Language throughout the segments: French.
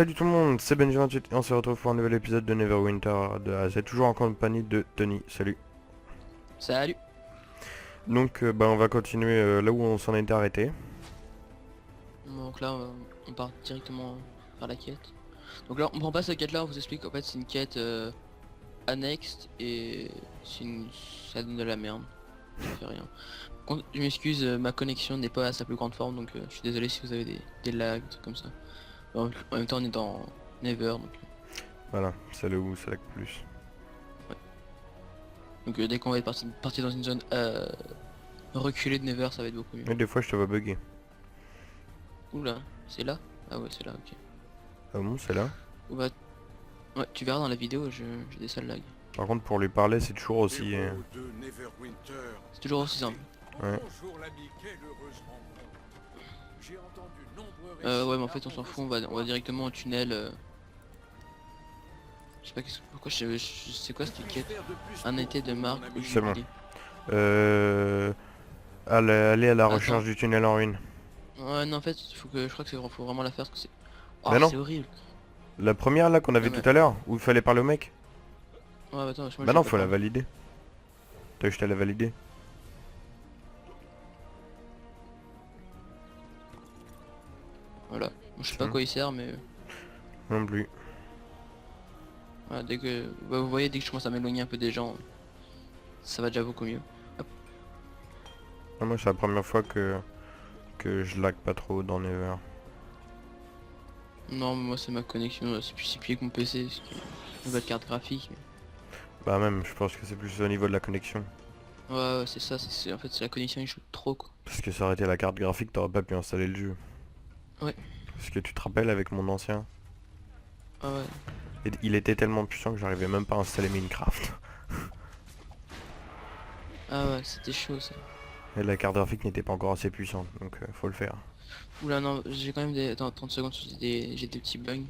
Salut tout le monde, c'est Benji28 et on se retrouve pour un nouvel épisode de Neverwinter de A à Z, toujours en compagnie de Tony. Salut. Salut. Donc on va continuer là où on s'en était arrêté. Donc là, on part directement vers la quête. Donc là, on prend pas cette quête là, on vous explique. En fait, c'est une quête annexe et ça donne de la merde. Ça fait rien. Je m'excuse, ma connexion n'est pas à sa plus grande forme, donc je suis désolé si vous avez des lags, des trucs comme ça. En même temps, on est dans Never, donc, Voilà, c'est là où ça lag plus. ouais. Donc dès qu'on va être parti dans une zone reculée de Never, ça va être beaucoup mieux. Mais des fois je te vois bugger. Oula, c'est là? Ah ouais, c'est là, ok. Ah bon, c'est là. Ou bah, ouais, tu verras dans la vidéo, j'ai des sales lags. Par contre pour lui parler c'est toujours aussi... Héros de Neverwinter. C'est toujours aussi simple. Ouais. Bonjour l'ami, quelle heureuse rencontre. J'ai entendu nombreux Ouais, récits mais en fait on s'en fout, on va directement au tunnel. Je sais pas pourquoi c'est quoi cette quête? Un été de marque au C'est bon. jubilé. Aller à la Attends. recherche du tunnel en ruine. Ouais, non, en fait, je crois que faut vraiment la faire parce que c'est... Oh, Mais non, c'est horrible. la première là qu'on a Non vu mais... tout à l'heure, où il fallait parler au mec. Ouais, attends, moi Bah j'ai non, pas faut la parlé. valider. T'as vu, je t'ai la valider. Voilà. Bon, je sais pas à Tiens, quoi il sert, mais... non plus. Voilà, dès que... Bah, vous voyez, dès que je commence à m'éloigner un peu des gens, ça va déjà beaucoup mieux. Hop. Ah, moi c'est la première fois que je lag pas trop dans Never. Non, mais moi c'est ma connexion, c'est plus si pied que mon PC, c'est une carte graphique. Bah même, je pense que c'est plus au niveau de la connexion. Ouais, c'est ça, en fait c'est la connexion, il shoot trop quoi. Parce que ça aurait été la carte graphique, t'aurais pas pu installer le jeu. Ouais. Parce que tu te rappelles avec mon ancien, Ah ouais. il était tellement puissant que j'arrivais même pas à installer Minecraft. Ah ouais, c'était chaud ça. Et la carte graphique n'était pas encore assez puissante, donc faut le faire. Oula non, j'ai quand même des... Attends, 30 secondes, j'ai des petits bugs.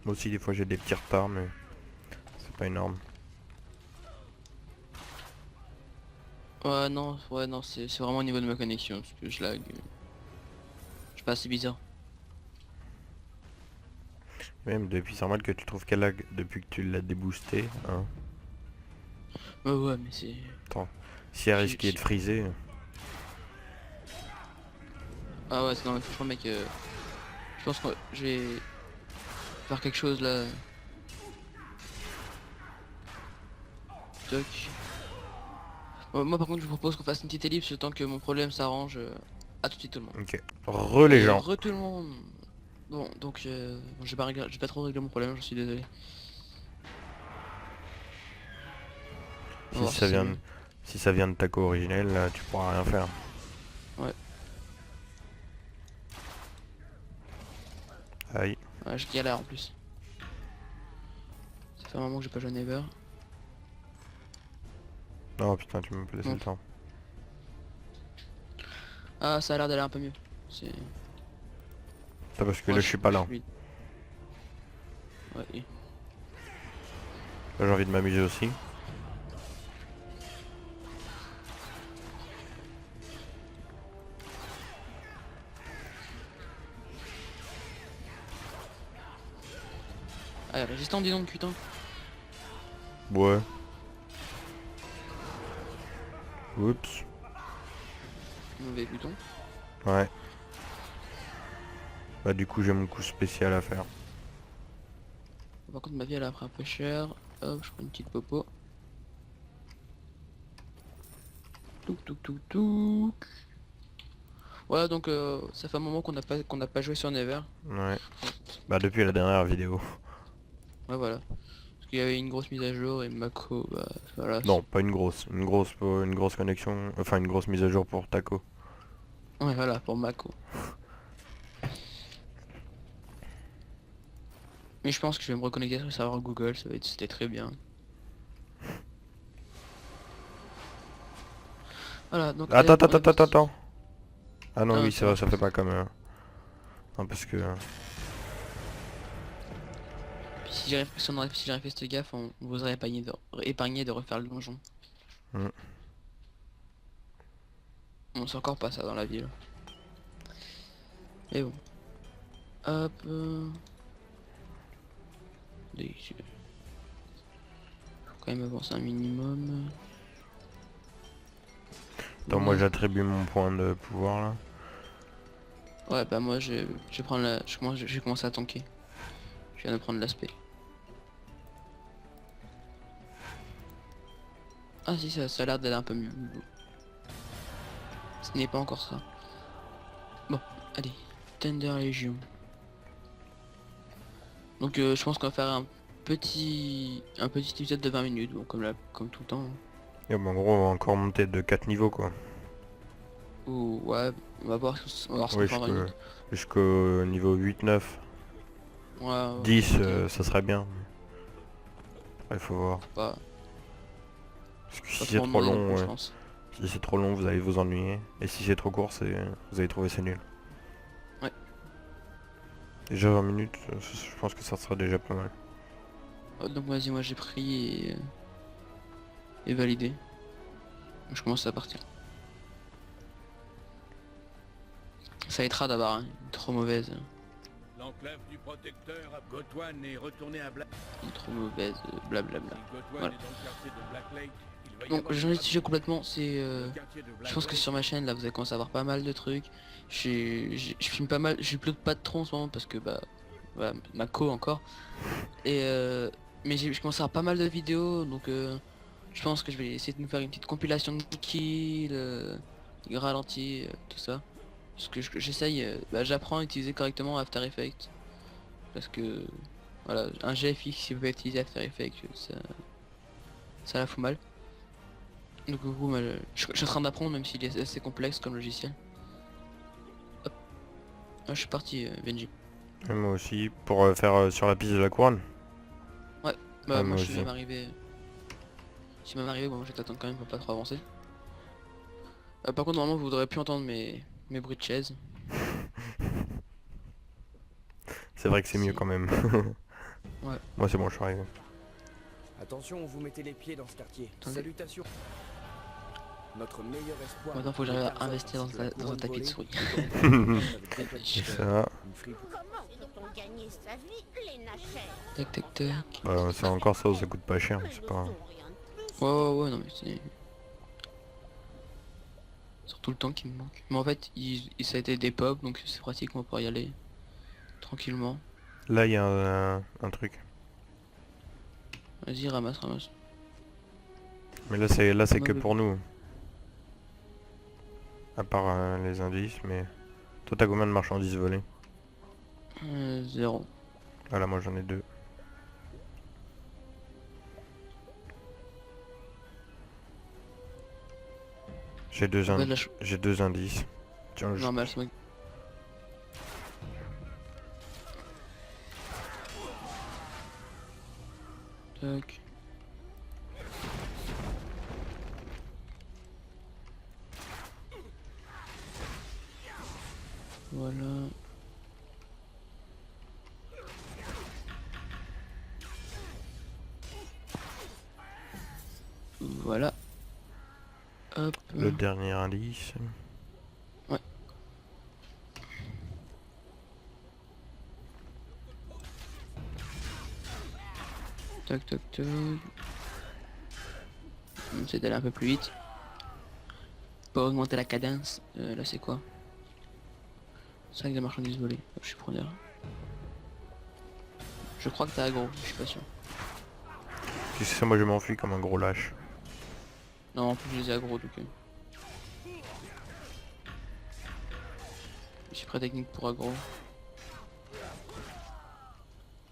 Moi aussi des fois j'ai des petits retards, mais c'est pas énorme. Ouais non, c'est vraiment au niveau de ma connexion, parce que je lag. Je sais pas, c'est bizarre. Même depuis, c'est normal que tu trouves qu'elle lag depuis que tu l'as déboosté, hein. Ouais, mais c'est... Attends, si elle j'ai- risquait de j'ai- friser... Ah ouais, non mais franchement mec, je pense que je vais faire quelque chose là. Toc. Moi par contre je vous propose qu'on fasse une petite ellipse le temps que mon problème s'arrange. À tout de suite tout le monde. Ok. Re les Et gens. re tout le monde. Bon donc bon, j'ai pas trop réglé mon problème, j'en suis désolé. On va Si voir si ça c'est vient mieux. de, si ça vient de ta co originelle, là, tu pourras rien faire. Ouais, Aïe. ouais je galère en plus. Ça fait un moment que j'ai pas joué à Never. Oh putain, tu m'as pas laissé Bon. le temps. Ah ça a l'air d'aller un peu mieux. C'est... C'est parce que Ouais, là je suis pas là. fluide. Ouais, Là j'ai envie de m'amuser aussi. ah résistant dis donc putain. Ouais. Oups. Mauvais bouton. Ouais. Bah du coup j'ai mon coup spécial à faire. Par contre ma vie elle a pris un peu cher. Hop, je prends une petite popo. Touk touk touk touk. Voilà donc ça fait un moment qu'on n'a pas joué sur Never. Ouais. Bah depuis la dernière vidéo. Ouais voilà. Parce qu'il y avait une grosse mise à jour et Mako, bah voilà. Non, pas une grosse. Une grosse connexion. Enfin une grosse mise à jour pour Taco. Ouais voilà pour Mako. Mais je pense que je vais me reconnecter sur le serveur Google, c'était très bien. Voilà donc Attends, attends, on est attends, attends, parti. attends. Ah non, Ah oui, ça c'est vrai, marche ça comme fait ça. pas comme... Non, parce que... Puis si j'aurais fait cette gaffe, on vous aurait épargné de refaire le donjon. hmm. On sait encore pas ça dans la ville. Mais bon. Hop. Faut quand même avancer un minimum. Attends, moi j'attribue mon point de pouvoir là. Ouais, bah moi je vais prendre la. Je vais commencer à tanker. Je viens de prendre l'aspect. Ah si, ça a l'air d'aller un peu mieux. Ce n'est pas encore ça. Bon, allez. Tender Legion. Donc je pense qu'on va faire un petit épisode de 20 minutes, bon, comme tout le temps. Et bon, en gros, on va encore monter de 4 niveaux quoi. Ou ouais, on va voir, on va voir ce qu'on Oui, fait en 20 minutes. jusqu'au niveau 8-9. Ouais, ouais, 10, ok. ça serait bien. Il faut voir. Pas, Parce que pas si trop c'est en trop demander non long, plus, je ouais. pense. Si c'est trop long, vous allez vous ennuyer. Et si c'est trop court, vous allez trouver c'est nul. Ouais. Déjà 20 minutes, je pense que ça sera déjà pas mal. Donc vas-y, moi j'ai pris et validé. Donc, je commence à partir. Ça aidera d'avoir une trop mauvaise. L'enclave du protecteur à Gotwan est retournée à Black. Une trop mauvaise blablabla. Si Gotwan Voilà. est dans le quartier de Black Lake, il va y Donc avoir j'ai une changé de patrouille. sujet complètement, c'est Le quartier de Black je pense que Lake, sur ma chaîne là vous allez commencer à avoir pas mal de trucs. Je filme pas mal, j'upload pas de trop en ce moment parce que bah voilà, ma co encore. Et mais je commence à avoir pas mal de vidéos donc je pense que je vais essayer de nous faire une petite compilation de kills, des ralentis, tout ça. Parce que j'essaye, j'apprends à utiliser correctement After Effects. Parce que voilà, un GFX si vous pouvez utiliser After Effects, ça la fout mal. Donc du coup, moi, je suis en train d'apprendre même s'il est assez complexe comme logiciel. Hop. Ah, je suis parti, Benji. Et moi aussi, pour faire sur la piste de la couronne. Bah Ouais, moi moi je suis aussi. même arrivé. Je suis même arrivé, bon je vais t'attendre quand même pour pas trop avancer. Par contre normalement vous voudrez plus entendre mes bruits de chaise. C'est vrai que c'est mieux Si. quand même. Ouais. Moi c'est bon, je suis arrivé. Attention, vous mettez les pieds dans ce quartier. Attendez. Salutations. Notre meilleur espoir. Maintenant faut que j'arrive à investir dans un tapis de souris. Ça, Comment peut-on gagner sa vie, les nachères? Tac tac tac. bah, c'est encore ça, ça coûte pas cher, c'est pas... Ouais non mais c'est... Surtout le temps qui me manque. Mais en fait ça a été des pop donc c'est pratique, on pourra y aller tranquillement. Là, il y a un truc. Vas-y ramasse. Mais là, c'est que Ouais, pour nous. À part les indices, mais... Toi, t'as combien de marchandises volées? 0. Ah là, moi j'en ai 2. J'ai deux, En fait, là, j'ai 2 indices. Tiens, normal, c'est moi. Tac. Voilà. Voilà. Hop. Le dernier indice. Ouais. Tac tac tac. On essaie d'aller un peu plus vite. Pour augmenter la cadence. Là c'est quoi? C'est avec des marchandises volées. Je suis preneur. Je crois que t'as aggro, je suis pas sûr. Tu sais, moi je m'enfuis comme un gros lâche. Non, en plus je les ai aggro donc. Je suis prêt technique pour aggro.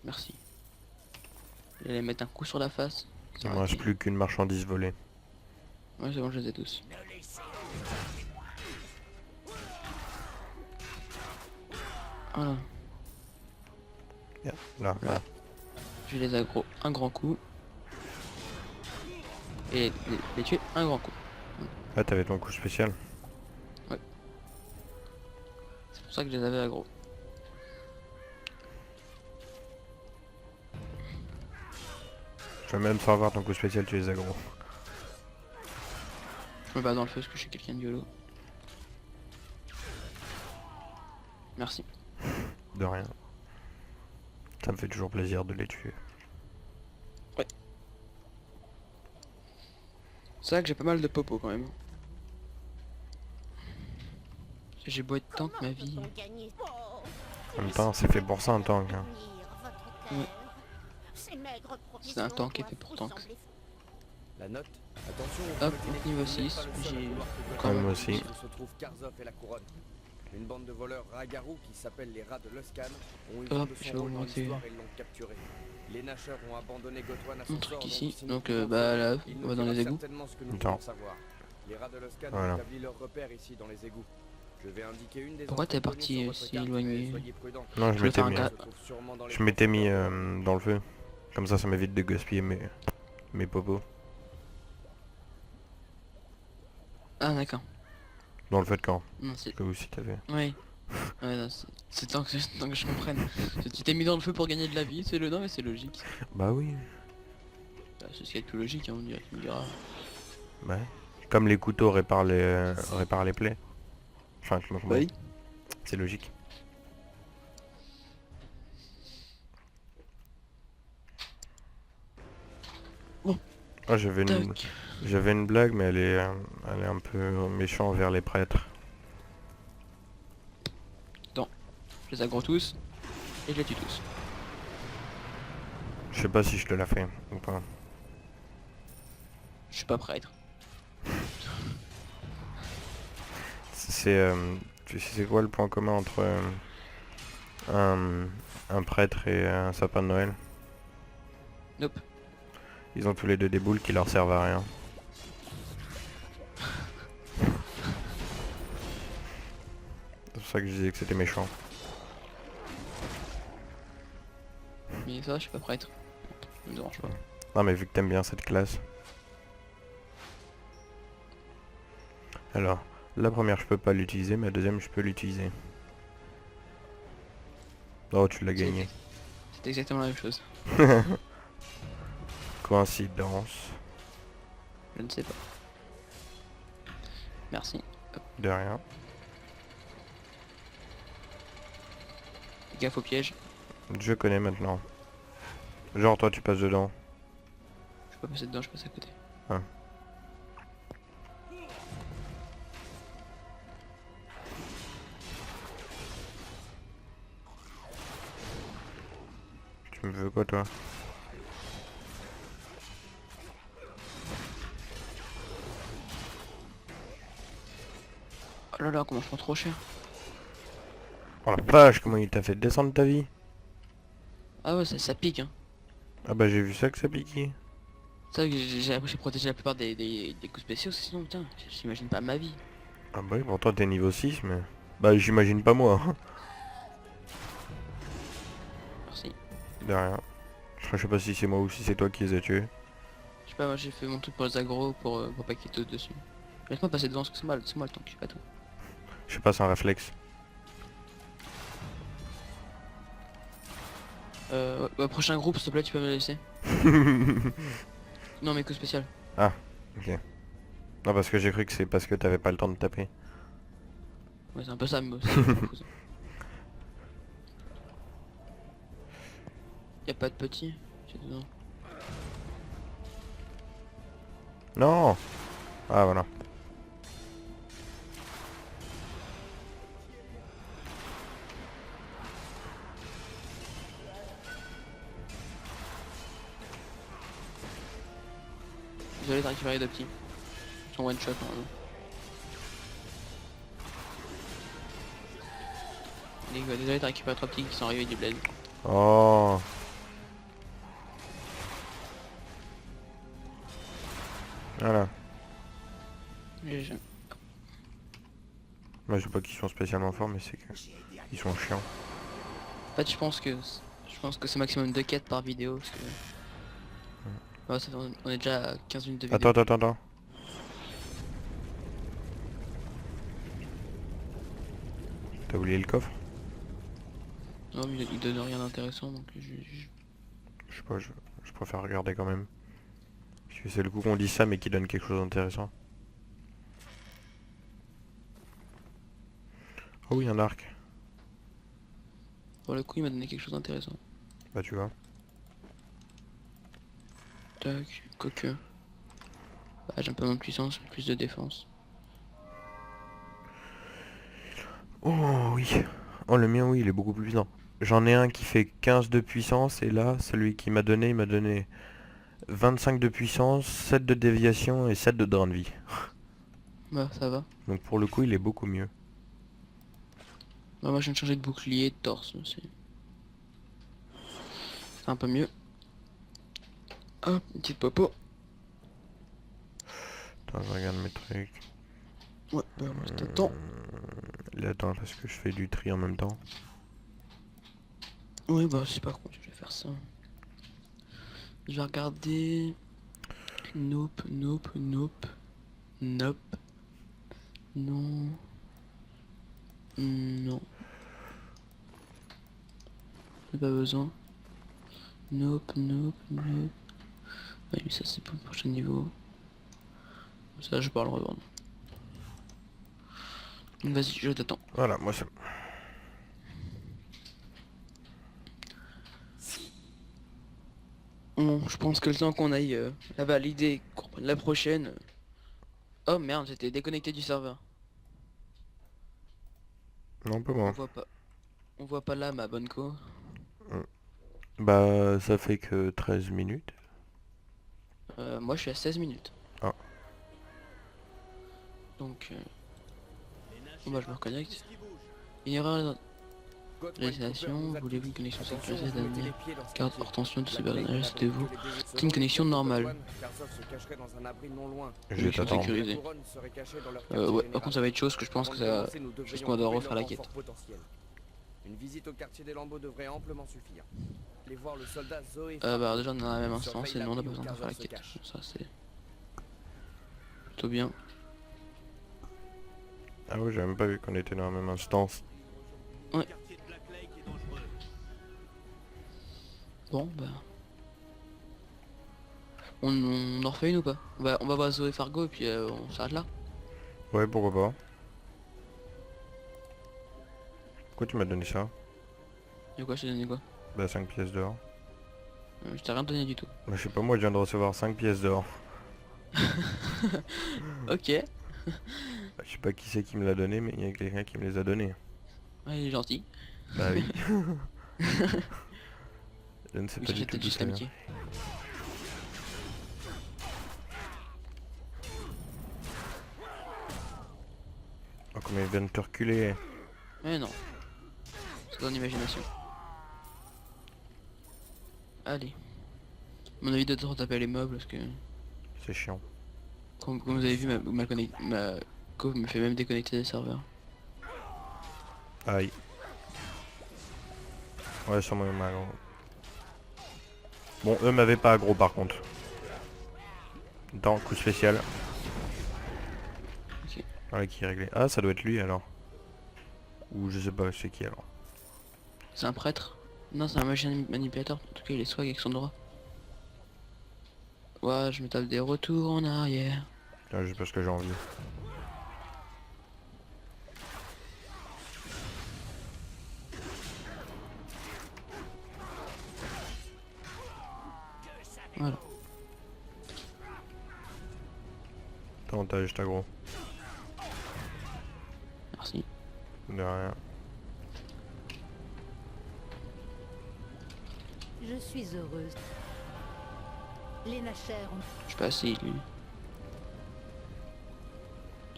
Merci. Je vais mettre un coup sur la face. Il me reste plus qu'une marchandise volée. Ouais c'est bon, je les ai tous. Voilà. Yeah, là, Là. là. Je les aggro un grand coup. Et les tuer un grand coup. Là, t'avais ton coup spécial. C'est pour ça que je les avais aggro. Je veux même sans avoir ton coup spécial, tu les as gros. Je me bats dans le feu parce que je suis quelqu'un de YOLO. Merci. De rien. Ça me fait toujours plaisir de les tuer. C'est vrai que j'ai pas mal de popo quand même. J'ai beau être tank, ma vie. Peut-on gagner En même temps, c'est fait pour ça un tank. Hein. Ouais. Ces maigres C'est un tank qui est provisions fait pour doivent tank. vous sembler La note. Attention, Hop, vous mettez les niveau pieds, vous n'êtes 6, pas le seul à j'ai vouloir que quand Ouais, même. moi aussi. Où se trouvent Karzov et la couronne. Une bande de voleurs Ragarou qui s'appellent les rats de Luskan ont eu vent Hop, de je son vais rôle dans augmenter l'histoire et l'ont capturé. Les Nasheurs ont abandonné Gotwan à son Mon truc sort, ici, si nous donc pouvons bah là, il on nous va dans dira les égouts. certainement ce que nous Attends. voulons savoir. Les rats de Luskan Voilà. ont établi leur repère ici dans les égouts. Je vais indiquer une des Pourquoi t'es entrées connues parti sur votre si carte, éloigné? mais soyez prudents. Non, Je vais faire un Elle gra- se trouve sûrement dans les je m'étais mis profondeurs. dans le feu. Comme ça m'évite de gaspiller mes popos. Ah d'accord. Dans le feu de camp. Non c'est... Que aussi t'avais. Oui. Ouais, non, c'est tant que je comprenne. Tu t'es mis dans le feu pour gagner de la vie, c'est le nom mais c'est logique. Bah oui. Bah, c'est ce qui est le plus logique, hein, on dirait, tu me diras. Bah. Comme les couteaux réparent les plaies. Enfin, tu me comprends. Oui. C'est logique. Bon. Ah, Tac. j'avais une blague, mais elle est un peu méchante envers les prêtres. Je les aggro tous et je les tue tous. Je sais pas si je te la fais ou pas. Je suis pas prêtre. Tu sais c'est quoi le point commun entre un prêtre et un sapin de Noël? Nope. Ils ont tous les deux des boules qui leur servent à rien. C'est pour ça que je disais que c'était méchant. Mais ça, je suis pas prêtre. Ça me dérange pas. Non mais vu que t'aimes bien cette classe. Alors, la première je peux pas l'utiliser, mais la deuxième je peux l'utiliser. Oh tu l'as gagné. C'est exactement la même chose. Coïncidence. Je ne sais pas. Merci. De rien. Gaffe au piège. Je connais maintenant. Genre toi tu passes dedans. Je peux pas passer dedans, je passe à côté. Ah. Tu me veux quoi toi? Oh là là, comment je prends trop cher. Oh la vache, comment il t'a fait descendre ta vie? Ah ouais, ça pique hein. Ah bah j'ai vu ça que ça piquait. C'est vrai que j'ai protégé la plupart des coups spéciaux, sinon putain, j'imagine pas ma vie. Ah bah oui, pourtant t'es niveau 6 mais... Bah j'imagine pas moi. Merci. De rien. Je sais pas si c'est moi ou si c'est toi qui les as tués. Je sais pas, moi j'ai fait mon truc pour les agros pour pas qu'ils sautent dessus. Laisse-moi passer devant, parce que c'est moi le tank, pas tout. Je sais pas, c'est un réflexe. Ouais, prochain groupe, s'il te plaît, tu peux me laisser. Non, mais que spécial. Ok. Non parce que j'ai cru que c'est parce que t'avais pas le temps de taper. Ouais, c'est un peu ça, mais aussi. Je m'en fous, ça. Y a pas de petit, c'est dedans. Non. Ah voilà. Désolé, t'as récupéré deux petits. Ils sont one shot normalement. Désolé, t'as récupéré trois petits qui sont arrivés du bled. Oh. Voilà. GG. Moi je sais pas qu'ils sont spécialement forts mais c'est que... Ils sont chiants. En fait, je pense que c'est maximum 2 quêtes par vidéo. Parce que... Ouais, ça fait- on est déjà à 15 minutes de vidéo. Attends. T'as oublié le coffre? Non, mais il donne rien d'intéressant donc Je sais pas, je préfère regarder quand même. Parce que c'est le coup qu'on dit ça mais qui donne quelque chose d'intéressant. Oh oui, un arc. Pour le coup, il m'a donné quelque chose d'intéressant. Bah tu vois. Tac, quoique. Bah, j'ai un peu moins de puissance, plus de défense. Oh oui. Oh le mien oui, il est beaucoup plus puissant. J'en ai un qui fait 15 de puissance et là, celui qui il m'a donné 25 de puissance, 7 de déviation et 7 de drain de vie. Bah, ça va. Donc pour le coup, il est beaucoup mieux. Bah, moi, je viens de changer de bouclier, de torse aussi. C'est un peu mieux. Hop, une petite popo. Attends, je regarde mes trucs. Ouais, bah, t'attends. Là, attends, parce que je fais du tri en même temps. Oui, bah, c'est pas con, je vais faire ça. Je vais regarder. Nope, nope, nope. Nope. Non. Non. J'ai pas besoin. Nope, nope, nope. Oui, mais ça c'est pour le prochain niveau. Ça, je peux pas le revendre. Donc vas-y, je t'attends. Voilà, moi c'est bon. Bon, je pense que le temps qu'on aille la valider, qu'on reprenne la prochaine. Oh merde, j'étais déconnecté du serveur. Non, pas On moi. voit pas. On voit pas là ma bonne co. Bah, ça fait que 13 minutes. Moi je suis à 16 minutes. Ah. Donc bon, bah je me reconnecte. Une erreur réalisation, voulez-vous une connexion sécurisée dernière carte hors tension de cybernétique, c'était-vous? C'est une connexion normale. Je vais Connexion t'attendre. sécurisée. Ouais, par contre ça va être chose que je pense que ça... Juste qu'on doit refaire la quête. Une visite au quartier des Lambeaux devrait amplement suffire. Allez voir le soldat Zoé. Bah déjà on est dans la même instance et non on a pas besoin de faire la quête. Ça c'est plutôt bien. Ah ouais, j'ai même pas vu qu'on était dans la même instance. Ouais. Bon bah... On en refait une ou pas? On va voir Zoé Fargo et puis on s'arrête là. Ouais, pourquoi pas. Pourquoi tu m'as donné ça? Et quoi, je t'ai donné quoi? Bah 5 pièces d'or. Je t'ai rien donné du tout. Bah je sais pas, moi je viens de recevoir 5 pièces d'or. Ok. Bah, je sais pas qui c'est qui me l'a donné, mais il y a quelqu'un qui me les a donnés. Ouais, il est gentil. Bah oui. Je ne sais Oui, pas ça, du c'est tout peut-être d'où juste ça vient. l'amitié. Oh, comment il vient de te reculer. Mais non. C'est ton imagination. Allez. Mon avis de te retaper les meubles parce que... C'est chiant. Comme vous avez vu, ma co me fait même déconnecter des serveurs. Aïe. Ouais, sûrement il m'a aggro. Bon, eux m'avaient pas aggro par contre. Attends, coup spécial. Ok. Voilà qui est réglé. Ah, ça doit être lui alors. Ou je sais pas, c'est qui alors. C'est un prêtre? Non, c'est un magicien manipulateur. En tout cas, il est swag avec son droit. Ouais, je me tape des retours en arrière. Tiens, juste parce que j'ai envie. Voilà. Attends, t'as juste aggro. Merci. De rien. Je suis heureuse. Les Nachères ont... Je sais pas si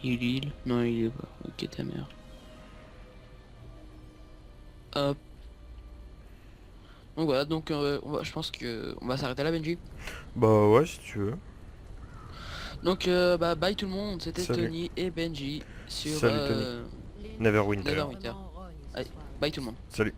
il... Il... Non, il est pas. Ok, ta mère. Hop. Donc voilà, donc je pense que on va s'arrêter là, Benji. Bah ouais, si tu veux. Donc bah bye tout le monde, c'était Salut. Tony et Benji sur Salut, Tony. Neverwinter. Neverwinter. Allez, bye tout le monde. Salut.